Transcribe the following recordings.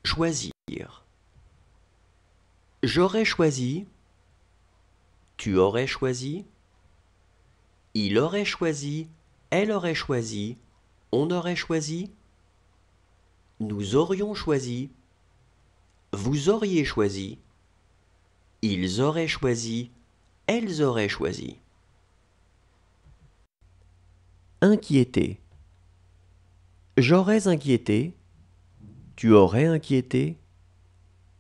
Choisir. J'aurais choisi. Tu aurais choisi. Il aurait choisi. Elle aurait choisi. On aurait choisi. Nous aurions choisi. Vous auriez choisi. Ils auraient choisi. Elles auraient choisi. Inquiéter. J'aurais inquiété. Tu aurais inquiété.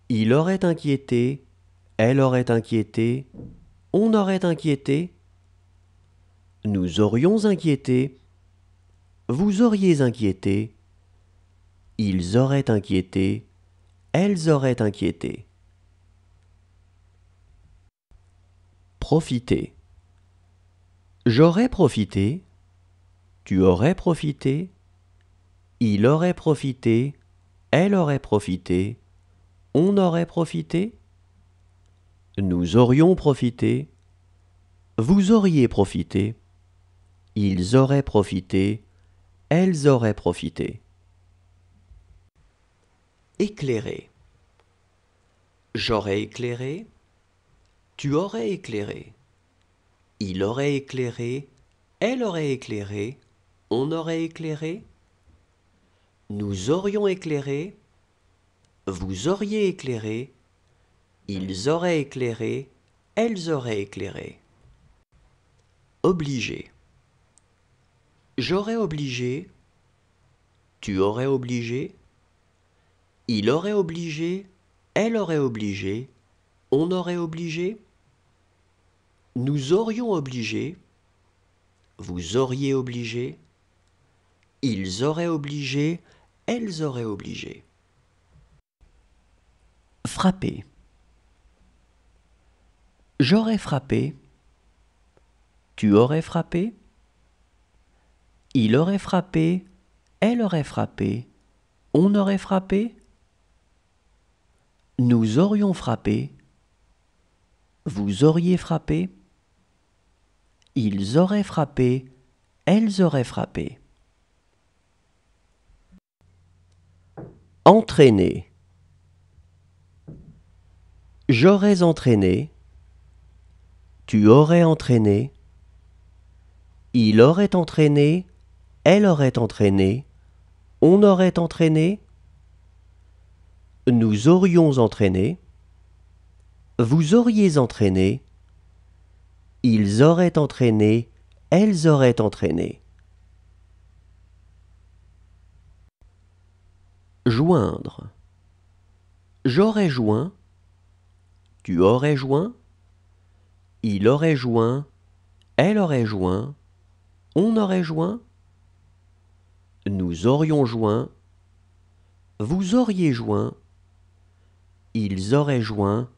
Il aurait inquiété. Elle aurait inquiété. On aurait inquiété. Nous aurions inquiété. Vous auriez inquiété. Ils auraient inquiété. Elles auraient inquiété. Profiter. J'aurais profité. Tu aurais profité. Il aurait profité. Elle aurait profité. On aurait profité. Nous aurions profité. Vous auriez profité. Ils auraient profité. Elles auraient profité. Éclairer. J'aurais éclairé. Tu aurais éclairé. Il aurait éclairé. Elle aurait éclairé. On aurait éclairé. Nous aurions éclairé. Vous auriez éclairé. Ils auraient éclairé. Elles auraient éclairé. Obliger. J'aurais obligé. Tu aurais obligé. Il aurait obligé. Elle aurait obligé. On aurait obligé. Nous aurions obligé. Vous auriez obligé. Ils auraient obligé. Elles auraient obligé. Frapper. J'aurais frappé. Tu aurais frappé. Il aurait frappé. Elle aurait frappé. On aurait frappé. Nous aurions frappé. Vous auriez frappé. Ils auraient frappé. Elles auraient frappé. Entraîner. J'aurais entraîné. Tu aurais entraîné. Il aurait entraîné. Elle aurait entraîné. On aurait entraîné. Nous aurions entraîné. Vous auriez entraîné. Ils auraient entraîné. Elles auraient entraîné. Joindre. J'aurais joint. Tu aurais joint. Il aurait joint. Elle aurait joint. On aurait joint. Nous aurions joint. Vous auriez joint. Ils auraient joint.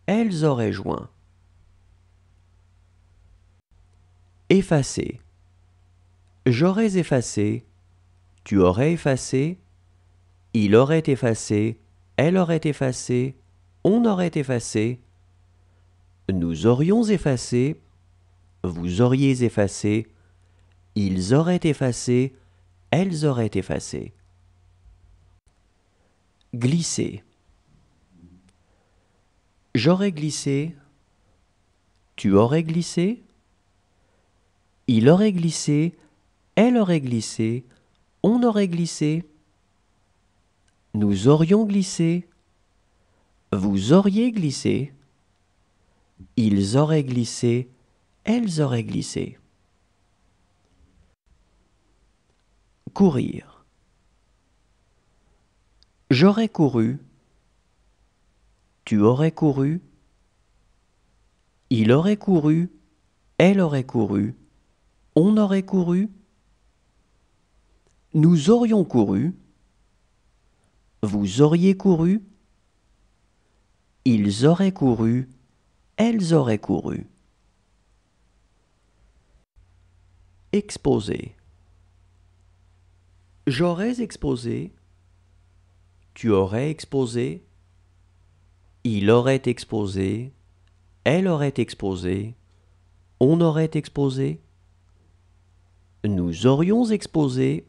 Elles auraient joint. Effacer. J'aurais effacé. Tu aurais effacé. Il aurait effacé. Elle aurait effacé. On aurait effacé. Nous aurions effacé. Vous auriez effacé. Ils auraient effacé. Elles auraient effacé. Glisser. J'aurais glissé. Tu aurais glissé. Il aurait glissé. Elle aurait glissé. On aurait glissé. Nous aurions glissé. Vous auriez glissé. Ils auraient glissé. Elles auraient glissé. Courir. J'aurais couru. Tu aurais couru. Il aurait couru. Elle aurait couru. On aurait couru. Nous aurions couru. Vous auriez couru. Ils auraient couru. Elles auraient couru. Exposer. J'aurais exposé. Tu aurais exposé. Il aurait exposé. Elle aurait exposé. On aurait exposé. Nous aurions exposé.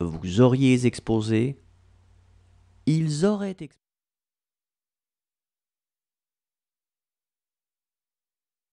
Vous auriez exposé. Ils auraient